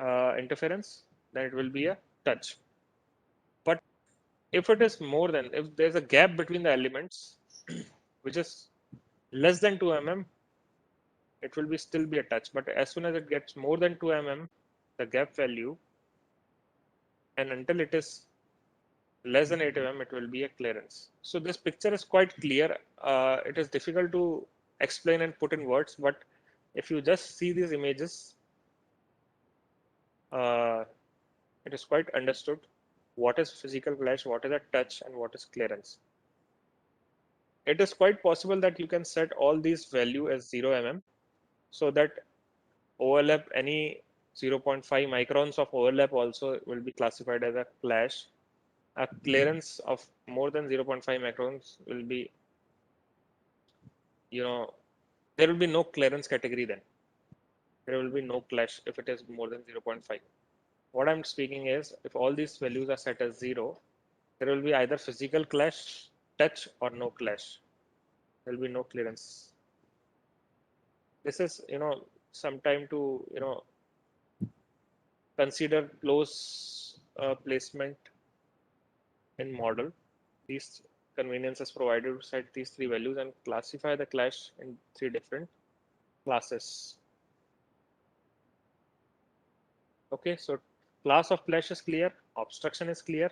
interference, then it will be a touch. But if it is more than, if there's a gap between the elements which is less than 2 mm, it will be still be a touch. But as soon as it gets more than 2 mm, the gap value, and until it is less than 8 mm, it will be a clearance. So this picture is quite clear. It is difficult to explain and put in words, but if you just see these images, uh, it is quite understood what is physical clash, what is a touch, and what is clearance. It is quite possible that you can set all these value as 0 mm so that overlap, any 0.5 microns of overlap also will be classified as a clash. A clearance of more than 0.5 microns will be, there will be no clearance category then. There will be no clash if it is more than 0.5. What I'm speaking is, if all these values are set as 0, there will be either physical clash, touch, or no clash. There will be no clearance. This is, some time to, consider close placement in model. These conveniences provided to set these three values and classify the clash in three different classes. Okay, so class of clash is clear, obstruction is clear.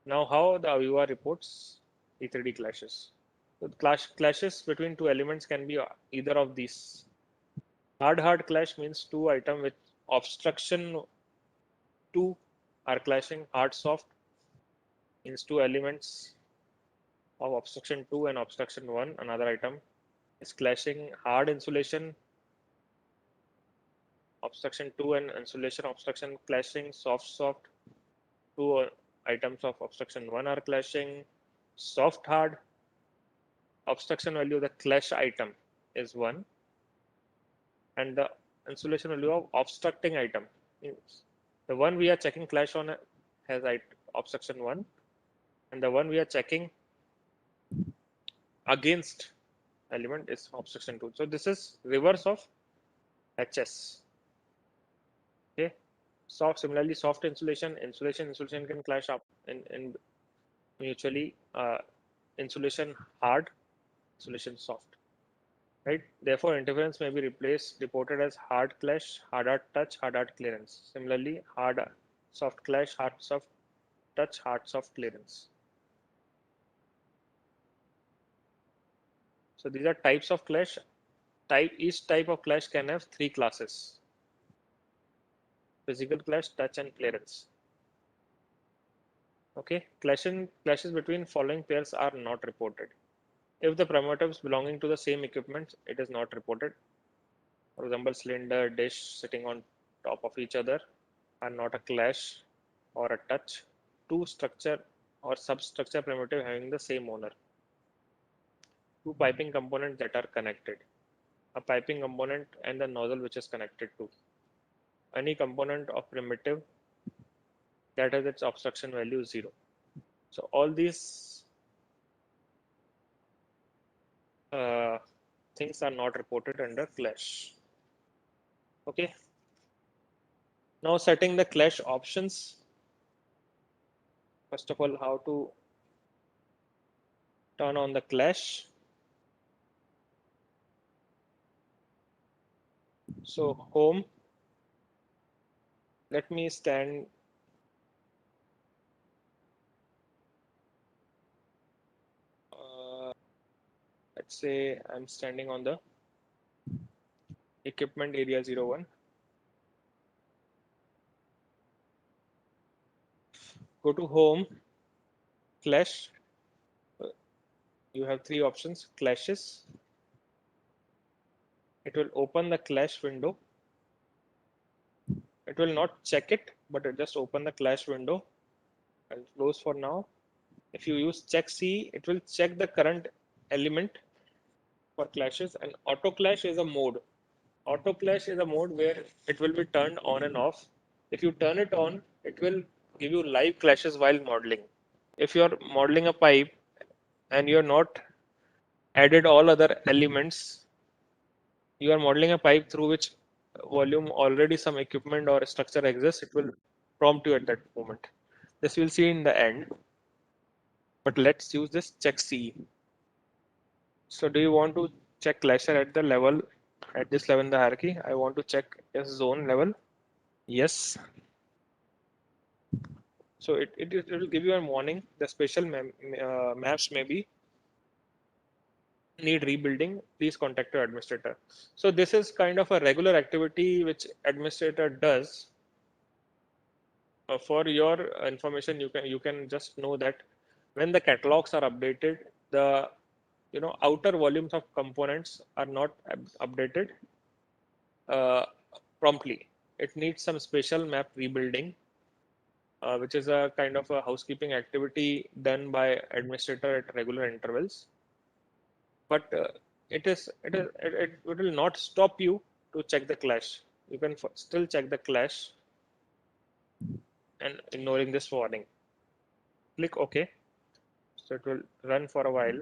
Now, how the AVIVA reports E3D clashes? So clashes between two elements can be either of these. Hard clash means two items with obstruction 2 are clashing. Hard soft means two elements of obstruction 2 and obstruction 1, another item, is clashing. Hard insulation, obstruction 2 and insulation obstruction clashing. Soft, two items of obstruction 1 are clashing. Soft hard, obstruction value of the clash item is 1, and the insulation value of obstructing item is the one we are checking clash on has obstruction 1, and the one we are checking against element is obstruction 2. So this is reverse of HS. Okay. Similarly, soft insulation can clash up in mutually. Insulation hard, insulation soft. Right. Therefore, interference may be reported as hard clash, hard touch, hard clearance. Similarly, hard soft clash, hard soft touch, hard soft clearance. So these are types of clash. Each type of clash can have three classes: physical clash, touch, and clearance. Okay, clashes between following pairs are not reported. If the primitives belonging to the same equipment, it is not reported. For example, cylinder, dish sitting on top of each other are not a clash or a touch. Two structure or substructure primitive having the same owner. Two piping components that are connected. A piping component and the nozzle which is connected to. Any component of primitive that has its obstruction value 0. So all these things are not reported under clash. Okay. Now setting the clash options. First of all, how to turn on the clash. So home, let me stand let's say I'm standing on the equipment area 01. Go to home, clash. You have three options: clashes. It will open the clash window. It will not check it, but it just open the clash window. I'll close for now. If you use check C, it will check the current element for clashes, and auto clash is a mode. Auto clash is a mode where it will be turned on and off. If you turn it on, it will give you live clashes while modeling. If you are modeling a pipe and you are not added all other elements, you are modeling a pipe through which volume already some equipment or structure exists, it will prompt you at that moment. This we'll see in the end, but let's use this check CE. So do you want to check clasher at the level, at this level in the hierarchy? I want to check yes zone level. Yes. So it will give you a warning. The special maps maybe need rebuilding. Please contact your administrator. So this is kind of a regular activity which administrator does. For your information, you can just know that when the catalogs are updated, the outer volumes of components are not updated uh, promptly. It needs some special map rebuilding, which is a kind of a housekeeping activity done by administrator at regular intervals. But it will not stop you to check the clash. You can still check the clash and ignoring this warning. Click OK. So it will run for a while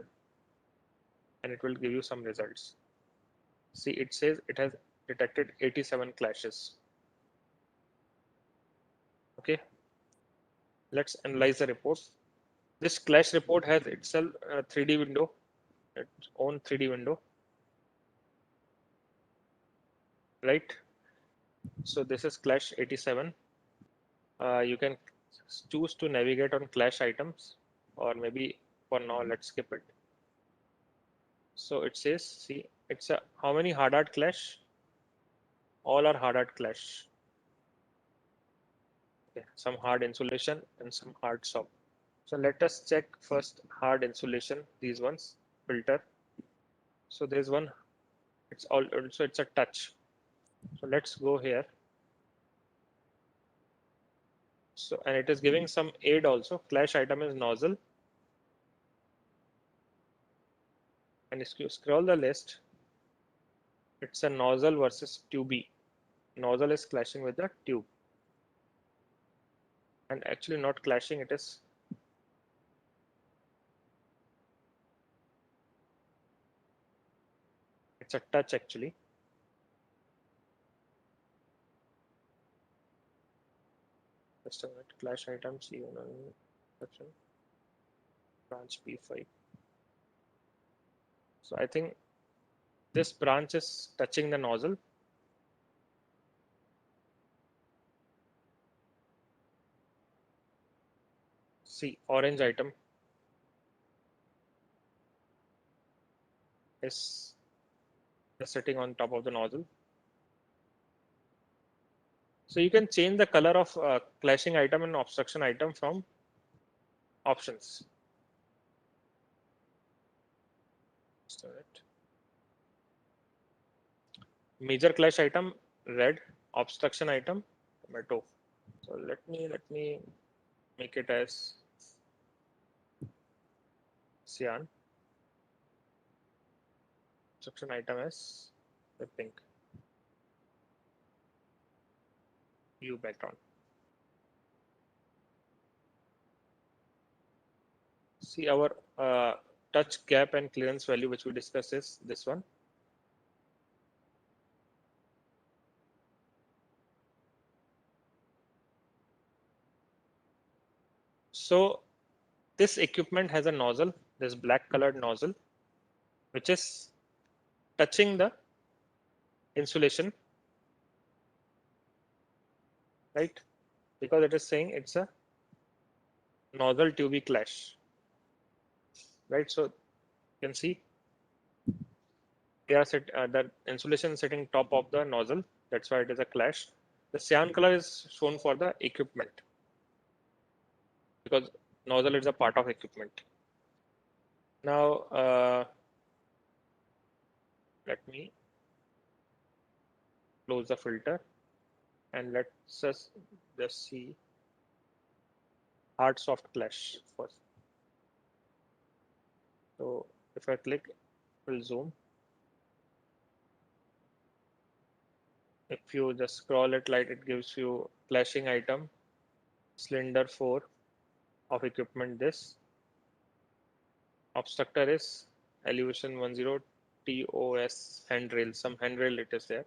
and it will give you some results. See, it says it has detected 87 clashes. Okay, let's analyze the report. This clash report has itself a 3D window, its own 3D window, right? So this is clash 87. You can choose to navigate on clash items, or maybe for now let's skip it. So it says, see, it's a how many hard art clash? All are hard art clash. Okay, some hard insulation and some hard soft. So let us check first hard insulation, these ones, filter. So there's one, it's also it's a touch. So let's go here. So, and it is giving some aid also. Clash item is nozzle. And if you scroll the list, it's a nozzle versus tube. Nozzle is clashing with the tube. And actually not clashing, it's a touch actually. Just a minute. Clash items, even section, branch P5. So I think this branch is touching the nozzle. See, orange item is sitting on top of the nozzle. So you can change the color of clashing item and obstruction item from options. Major clash item red, obstruction item tomato. So let me make it as cyan. Obstruction item as the pink. Blue background. See our touch gap and clearance value which we discussed is this one. So this equipment has a nozzle, this black colored nozzle, which is touching the insulation, right? Because it is saying it's a nozzle tube clash, right? So you can see the insulation sitting top of the nozzle. That's why it is a clash. The cyan color is shown for the equipment because nozzle is a part of equipment. Now, let me close the filter and let's just see hard soft clash first. So if I click, we'll zoom. If you just scroll it like it gives you clashing item, cylinder 4 of equipment this. Obstructor is elevation 10 TOS handrail, some handrail it is there.